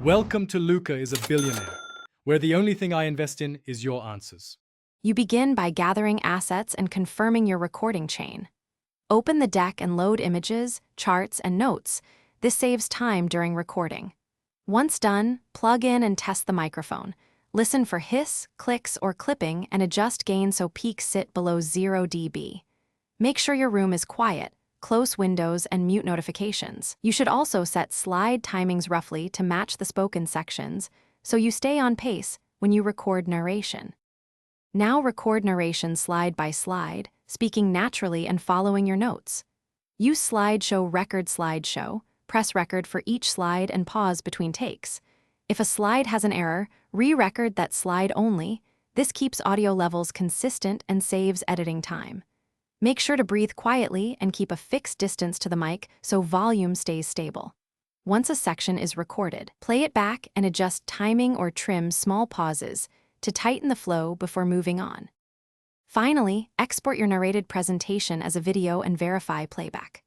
Welcome to Luca is a Billionaire, where the only thing I invest in is your answers. You begin by gathering assets and confirming your recording chain. Open the deck and load images, charts, and notes. This saves time during recording. Once done, plug in and test the microphone. Listen for hiss, clicks, or clipping and adjust gain so peaks sit below 0 dB. Make sure your room is quiet, close windows, and mute notifications. You should also set slide timings roughly to match the spoken sections so you stay on pace when you record narration. Now record narration slide by slide, speaking naturally and following your notes. Use slideshow record slideshow, press record for each slide and pause between takes. If a slide has an error, re-record that slide only. This keeps audio levels consistent and saves editing time. Make sure to breathe quietly and keep a fixed distance to the mic so volume stays stable. Once a section is recorded, play it back and adjust timing or trim small pauses to tighten the flow before moving on. Finally, export your narrated presentation as a video and verify playback.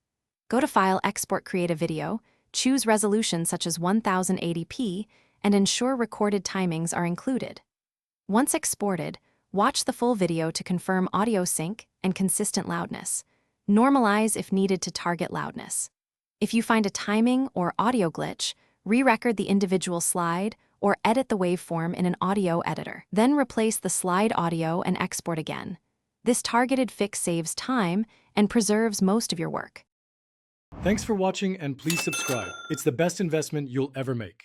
Go to File, Export, Create a Video, choose resolution such as 1080p, and ensure recorded timings are included. Once exported, watch the full video to confirm audio sync and consistent loudness. Normalize if needed to target loudness. If you find a timing or audio glitch, re-record the individual slide or edit the waveform in an audio editor. Then replace the slide audio and export again. This targeted fix saves time and preserves most of your work. Thanks for watching and please subscribe. It's the best investment you'll ever make.